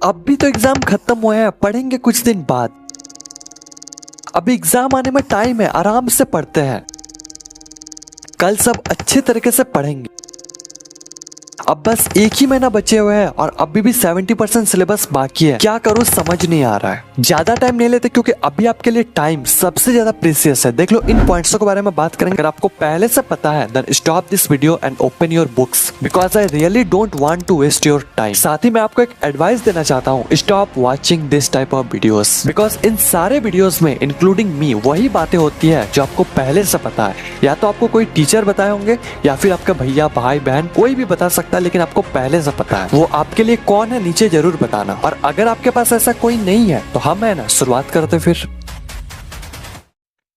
अब भी तो एग्जाम खत्म हुए हैं, पढ़ेंगे कुछ दिन बाद। अभी एग्जाम आने में टाइम है, आराम से पढ़ते हैं। कल सब अच्छे तरीके से पढ़ेंगे। अब बस एक ही महीना बचे हुए हैं और अभी भी 70% सिलेबस बाकी है। क्या करूं समझ नहीं आ रहा है। ज्यादा टाइम नहीं लेते क्योंकि अभी आपके लिए टाइम सबसे ज्यादा प्रीसियस है। देख लो, इन पॉइंट्स के बारे में बात करेंगे। अगर आपको पहले से पता है then stop this video and open your books because I really don't want to waste your time. साथ ही मैं आपको एक एडवाइस देना चाहता हूँ, stop watching this type of videos because इन सारे वीडियोस में इंक्लूडिंग मी वही बातें होती है जो आपको पहले से पता है। या तो आपको कोई टीचर बताए होंगे या फिर आपका भैया भाई बहन कोई भी बता सकता है, लेकिन आपको पहले से पता है। वो आपके लिए कौन है नीचे जरूर बताना। और अगर आपके पास ऐसा कोई नहीं है तो हम है ना शुरुआत करते फिर।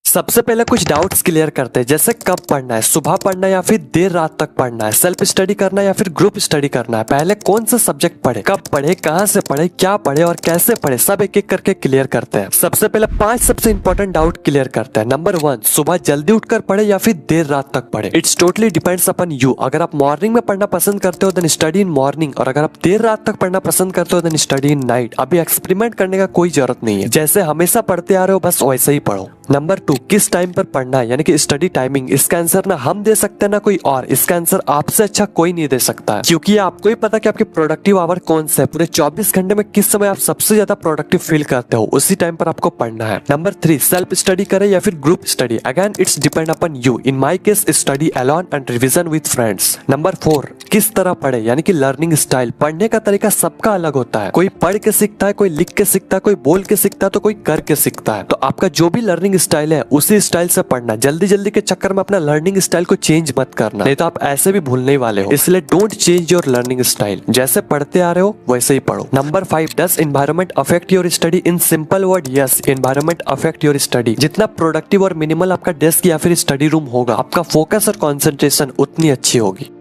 सबसे पहले कुछ डाउट्स क्लियर करते हैं, जैसे कब पढ़ना है, सुबह पढ़ना है या फिर देर रात तक पढ़ना है, सेल्फ स्टडी करना है या फिर ग्रुप स्टडी करना है, पहले कौन सा सब्जेक्ट पढ़े, कब पढ़े, कहां से पढ़े, क्या पढ़े और कैसे पढ़े, सब एक एक करके क्लियर करते हैं। सबसे पहले 5 सबसे इंपॉर्टेंट डाउट क्लियर करते हैं। नंबर 1, सुबह जल्दी उठकर पढ़े या फिर देर रात तक पढ़े। It's totally depends upon you. अगर आप मॉर्निंग में पढ़ना पसंद करते हो देन स्टडी इन मॉर्निंग, और अगर आप देर रात तक पढ़ना पसंद करते हो देन स्टडी इन नाइट। अभी एक्सपेरिमेंट करने का कोई जरूरत नहीं है, जैसे हमेशा पढ़ते आ रहे हो बस वैसे ही पढ़ो। नंबर 2, किस टाइम पर पढ़ना है, यानी कि स्टडी टाइमिंग। इसका आंसर ना हम दे सकते हैं ना कोई और। इसका आंसर आपसे अच्छा कोई नहीं दे सकता है, क्योंकि ये आपको ही पता कि आपके प्रोडक्टिव आवर कौन से है। पूरे 24 घंटे में किस समय आप सबसे ज्यादा प्रोडक्टिव फील करते हो, उसी टाइम पर आपको पढ़ना है। नंबर 3, सेल्फ स्टडी करे या फिर group study. Again it's depend upon you. In my case study alone and revision with friends. Number 4, किस तरह पढ़े, यानी कि लर्निंग स्टाइल। पढ़ने का तरीका सबका अलग होता है। कोई पढ़ के सीखता है, कोई लिख के सीखता है, कोई बोल के सीखता है, तो कोई करके सीखता है। तो आपका जो भी लर्निंग स्टाइल है उसी स्टाइल से पढ़ना। जल्दी जल्दी के चक्कर में अपना लर्निंग स्टाइल को चेंज मत करना, नहीं तो आप ऐसे भी भूलने ही वाले हो। इसलिए don't change your learning style, जैसे पढ़ते आ रहे हो वैसे ही पढ़ो। Number 5, does environment affect your study. In simple word, yes, environment affect your study. जितना प्रोडक्टिव और मिनिमल आपका डेस्क या फिर स्टडी रूम होगा, आपका फोकस और कॉन्सेंट्रेशन उतनी अच्छी होगी।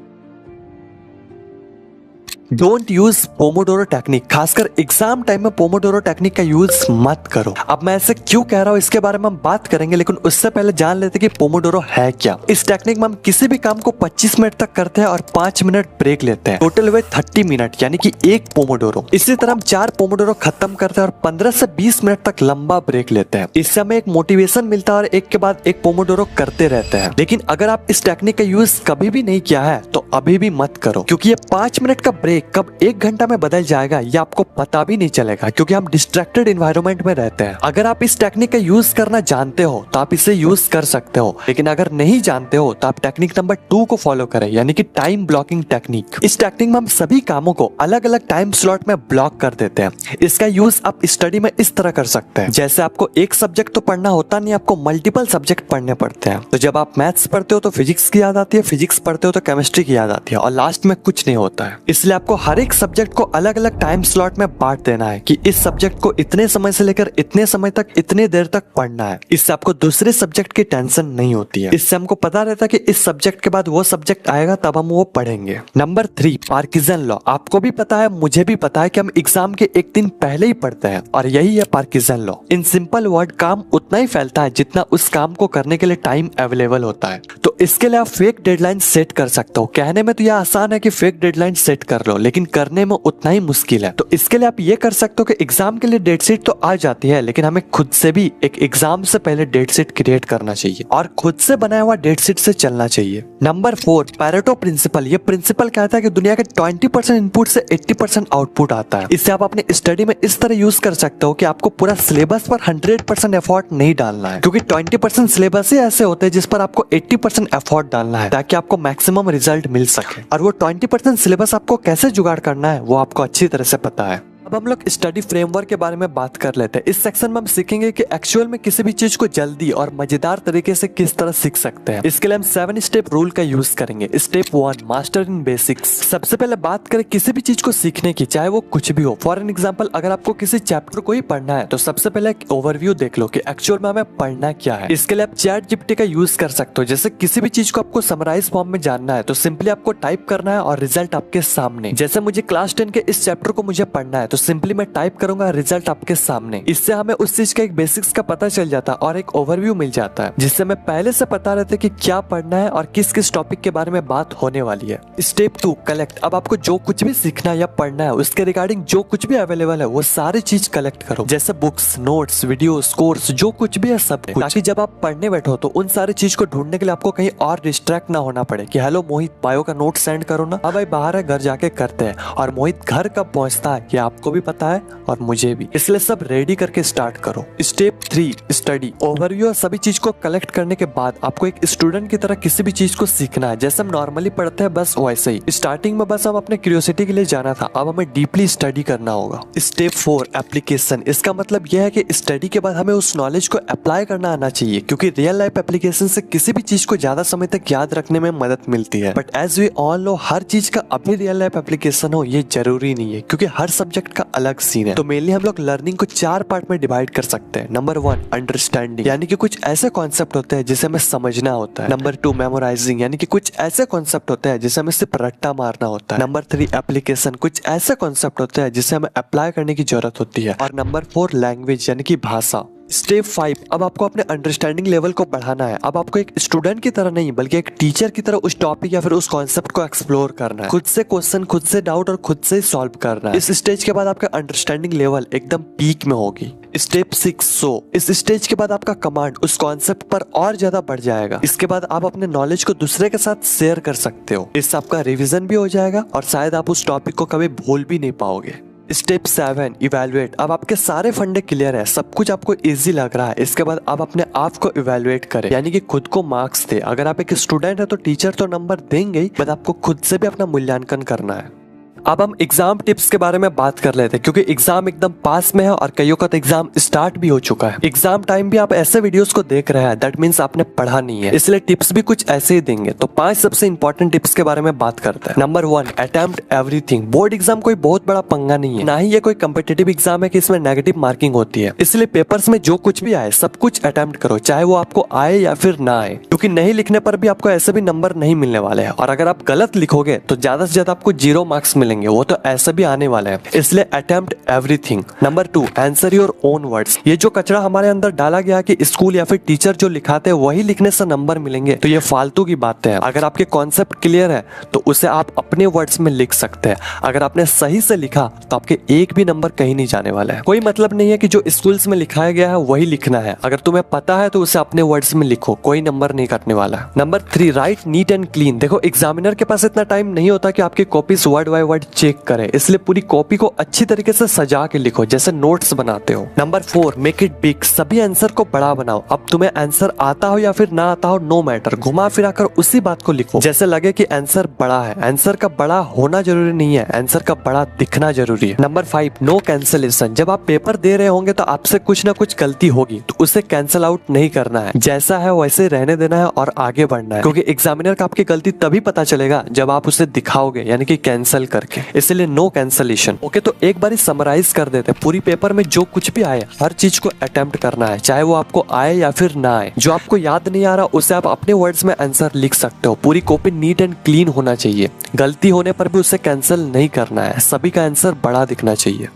Don't use Pomodoro technique. खासकर एग्जाम टाइम में पोमोडोरो टेक्निक का यूज मत करो। अब मैं ऐसे क्यों कह रहा हूँ इसके बारे में हम बात करेंगे, लेकिन उससे पहले जान लेते कि पोमोडोरो है क्या। इस टेक्निक में हम किसी भी काम को 25 मिनट तक करते हैं और 5 मिनट ब्रेक लेते हैं। टोटल हुए 30 मिनट, यानी कि एक पोमोडोरो। इसी तरह हम 4 पोमोडोरो खत्म करते हैं और 15 से 20 मिनट तक लंबा ब्रेक लेते हैं। इससे हमें एक मोटिवेशन मिलता है और एक के बाद एक पोमोडोरो करते रहते हैं। लेकिन अगर आप इस टेक्निक का यूज कभी भी नहीं किया है तो अभी भी मत करो, क्योंकि ये 5 मिनट का ब्रेक कब 1 घंटा में बदल जाएगा ये आपको पता भी नहीं चलेगा, क्योंकि हम डिस्ट्रैक्टेड एनवायरनमेंट में रहते हैं। अगर आप इस टेक्निक का यूज करना जानते हो तो आप इसे यूज कर सकते हो, लेकिन अगर नहीं जानते हो तो आप टेक्निक नंबर 2 को फॉलो करें, यानी कि टाइम ब्लॉकिंग टेक्निक। इस टेक्निक में हम सभी कामों को अलग अलग टाइम स्लॉट में ब्लॉक कर देते हैं। इसका यूज आप स्टडी में इस तरह कर सकते हैं, जैसे आपको एक सब्जेक्ट तो पढ़ना होता नहीं, आपको मल्टीपल सब्जेक्ट पढ़ने पड़ते हैं। तो जब आप मैथ्स पढ़ते हो तो फिजिक्स की याद आती है, फिजिक्स पढ़ते हो तो केमिस्ट्री की याद आती है, और लास्ट में कुछ नहीं होता है। इसलिए आपको हर एक सब्जेक्ट को अलग अलग टाइम स्लॉट में बांट देना है कि इस सब्जेक्ट को इतने समय से लेकर इतने समय तक इतने देर तक पढ़ना है। इससे आपको दूसरे सब्जेक्ट की टेंशन नहीं होती है। इससे हमको पता रहता है कि इस सब्जेक्ट के बाद वो सब्जेक्ट आएगा तब हम वो पढ़ेंगे। Number 3, Parkinson law. आपको भी पता है, मुझे भी पता है कि हम एग्जाम के एक दिन पहले ही पढ़ते हैं, और यही है Parkinson law. In simple word, काम उतना ही फैलता है जितना उस काम को करने के लिए टाइम अवेलेबल होता है। तो इसके लिए आप फेक डेडलाइन सेट कर सकते हो। कहने में तो यह आसान है कि फेक डेडलाइन सेट कर लो, लेकिन करने में उतना ही मुश्किल है। तो इसके लिए आप ये कर सकते हो कि एग्जाम के लिए डेट शीट तो आ जाती है, लेकिन हमें खुद से भी एक एग्जाम से पहले डेट शीट क्रिएट करना चाहिए और खुद से बनाया हुआ डेट शीट से चलना चाहिए। Number 4, Pareto principle. ये प्रिंसिपल कहता है कि दुनिया के 20% इनपुट से 80% आउटपुट आता है। इससे आप अपने स्टडी में इस तरह यूज कर सकते हो कि आपको पूरा सिलेबस पर 100% एफर्ट नहीं डालना है, क्योंकि 20% सिलेबस ही ऐसे होते हैं जिस पर आपको 80% एफर्ट डालना है ताकि आपको मैक्सिमम रिजल्ट मिल सके। और वो 20% सिलेबस आपको कैसे जुगाड़ करना है वो आपको अच्छी तरह से पता है। अब हम लोग स्टडी फ्रेमवर्क के बारे में बात कर लेते हैं। इस सेक्शन में हम सीखेंगे कि एक्चुअल में किसी भी चीज को जल्दी और मजेदार तरीके से किस तरह सीख सकते हैं। इसके लिए हम 7 स्टेप रूल का यूज करेंगे। Step 1, master in basics. सबसे पहले बात करें किसी भी चीज को सीखने की, चाहे वो कुछ भी हो। फॉर एन एग्जाम्पल, अगर आपको किसी चैप्टर को ही पढ़ना है तो सबसे पहले एक ओवरव्यू देख लो कि एक्चुअल में हमें पढ़ना क्या है। इसके लिए आप चैट जीपीटी का यूज कर सकते हो। जैसे किसी भी चीज को आपको समराइज फॉर्म में जानना है तो सिंपली आपको टाइप करना है और रिजल्ट आपके सामने। जैसे मुझे क्लास 10 के इस चैप्टर को मुझे पढ़ना है तो सिंपली मैं टाइप करूंगा, रिजल्ट आपके सामने। इससे हमें उस चीज का एक बेसिक्स का पता चल जाता है और एक ओवरव्यू मिल जाता है, जिससे हमें पहले से पता रहता है कि क्या पढ़ना है और किस किस टॉपिक के बारे में बात होने वाली है। Step 2, collect. अब आपको जो कुछ भी सीखना है या पढ़ना है उसके रिगार्डिंग जो कुछ भी अवेलेबल है वो सारी चीज कलेक्ट करो, जैसे बुक्स, नोट्स, वीडियोस, कोर्स, जो कुछ भी है सब कुछ, ताकि जब आप पढ़ने बैठो तो उन सारी चीज को ढूंढने के लिए आपको कहीं और डिस्ट्रैक्ट ना होना पड़े कि हेलो मोहित, बायो का नोट सेंड करो ना। हाँ भाई, बाहर है, घर जाके करते हैं। और मोहित घर कब पहुंचता है ये आपको भी पता है और मुझे भी, इसलिए सब रेडी करके स्टार्ट करो। Step 3, study. ओवरव्यू और सभी चीज को कलेक्ट करने के बाद आपको एक स्टूडेंट की तरह किसी भी चीज को सीखना है, जैसे हम नॉर्मली पढ़ते हैं बस वैसे ही। स्टार्टिंग में बस हम अपने क्यूरियोसिटी के लिए जाना था, अब हमें डीपली स्टडी करना होगा। Step 4, application. इसका मतलब यह है कि स्टडी के बाद हमें उस नॉलेज को अप्लाई करना आना चाहिए, क्योंकि रियल लाइफ एप्लीकेशन से किसी भी चीज को ज्यादा समय तक याद रखने में मदद मिलती है। But as we all know, हर चीज का अपनी रियल लाइफ एप्लीकेशन हो ये जरूरी नहीं है, क्योंकि हर सब्जेक्ट का अलग सीन है। तो मेनली हम लोग लर्निंग को 4 पार्ट में डिवाइड कर सकते हैं। नंबर 1, अंडरस्टैंडिंग, यानी कि कुछ ऐसे कॉन्सेप्ट होते हैं जिसे हमें समझना होता है। नंबर 2, मेमोराइजिंग, यानी कि कुछ ऐसे कॉन्सेप्ट होते हैं जिसे हमें सिर्फ रट्टा मारना होता है। नंबर 3, एप्लीकेशन, कुछ ऐसे कॉन्सेप्ट होते हैं जिसे हमें अप्लाई करने की जरूरत होती है। और नंबर 4, लैंग्वेज, यानी कि भाषा। स्टेप 5, अब आपको अपने अंडरस्टैंडिंग लेवल को बढ़ाना है। अब आपको एक स्टूडेंट की तरह नहीं बल्कि एक टीचर की तरह उस टॉपिक या फिर उस कॉन्सेप्ट को एक्सप्लोर करना है, खुद से क्वेश्चन, खुद से डाउट और खुद से सॉल्व करना है। इस स्टेज के बाद आपका अंडरस्टैंडिंग लेवल एकदम पीक में होगी। स्टेप 6, सो। इस स्टेज के बाद आपका कमांड उस कॉन्सेप्ट पर और ज्यादा बढ़ जाएगा। इसके बाद आप अपने नॉलेज को दूसरे के साथ शेयर कर सकते हो। इससे आपका रिविजन भी हो जाएगा और शायद आप उस टॉपिक को कभी भूल भी नहीं पाओगे। Step 7, evaluate. अब आपके सारे फंडे क्लियर है, सब कुछ आपको इजी लग रहा है। इसके बाद आप अपने आप को इवैल्यूएट करें, यानी कि खुद को मार्क्स दे। अगर आप एक स्टूडेंट है तो टीचर तो नंबर देंगे ही, बट आपको खुद से भी अपना मूल्यांकन करना है। अब हम एग्जाम टिप्स के बारे में बात कर लेते हैं, क्योंकि एग्जाम एकदम पास में है और कईयों का तो एग्जाम स्टार्ट भी हो चुका है। एग्जाम टाइम भी आप ऐसे वीडियोस को देख रहे हैं, दैट मींस आपने पढ़ा नहीं है, इसलिए टिप्स भी कुछ ऐसे ही देंगे। तो 5 सबसे इंपॉर्टेंट टिप्स के बारे में बात करते हैं। Number 1, attempt everything. Board exam कोई बहुत बड़ा पंगा नहीं है, ना ही ये कोई कम्पिटेटिव एग्जाम है कि इसमें नेगेटिव मार्किंग होती है। इसलिए पेपर्स में जो कुछ भी आए सब कुछ अटेम्प्ट करो, चाहे वो आपको आए या फिर ना आए, क्योंकि नहीं लिखने पर भी आपको ऐसे भी नंबर नहीं मिलने वाले हैं। और अगर आप गलत लिखोगे तो ज्यादा से ज्यादा आपको 0 मार्क्स मिलेंगे, वो तो ऐसे भी आने वाले हैं। इसलिए attempt everything. Number 2, answer your own words. ये जो कचरा हमारे अंदर डाला गया कि स्कूल या फिर टीचर जो लिखाते हैं वही लिखने से नंबर मिलेंगे, तो ये फालतू की बातें हैं। अगर आपके कॉन्सेप्ट क्लियर है तो उसे आप अपने वर्ड्स में लिख सकते हैं। अगर आपने सही से लिखा तो आपके एक भी नंबर कहीं नहीं जाने वाला है। कोई मतलब नहीं है कि जो स्कूल्स में लिखाया गया है वही लिखना है। अगर तुम्हें पता है तो उसे अपने वर्ड्स में लिखो, कोई नंबर नहीं कटने वाला है। Number 3, write neat and clean. देखो, एग्जामिनर के पास इतना टाइम नहीं होता कि आपकी copies word by word check करे, इसलिए पूरी कॉपी को अच्छी तरीके से सजा के लिखो, जैसे नोट्स बनाते हो। Number 4, make it big. सभी आंसर को बड़ा बनाओ। अब तुम्हें आंसर आता हो या फिर ना आता हो, नो मैटर, घुमा फिरा कर उसी बात को लिखो जैसे लगे कि आंसर बड़ा है। आंसर का बड़ा होना जरूरी नहीं है, आंसर का बड़ा दिखना जरूरी है। Number 5, no cancellation. जब आप पेपर दे रहे होंगे तो आपसे कुछ ना कुछ गलती होगी, तो उसे कैंसिल आउट नहीं करना है, जैसा है वैसे रहने देना है और आगे बढ़ना है, क्योंकि एग्जामिनर का आपकी गलती तभी पता चलेगा जब आप उसे दिखाओगे, यानी कि कैंसिल करके। इसलिए नो कैंसिलेशन। ओके, तो एक बार समराइज कर देते हैं। पूरी पेपर में जो कुछ भी आए हर चीज को अटेम्प्ट करना है, चाहे वो आपको आए या फिर ना आए। जो आपको याद नहीं आ रहा उसे आप अपने वर्ड्स में आंसर लिख सकते हो। पूरी कॉपी नीट एंड क्लीन होना चाहिए, गलती होने पर भी उसे कैंसिल नहीं करना है, सभी का आंसर बड़ा दिखना चाहिए।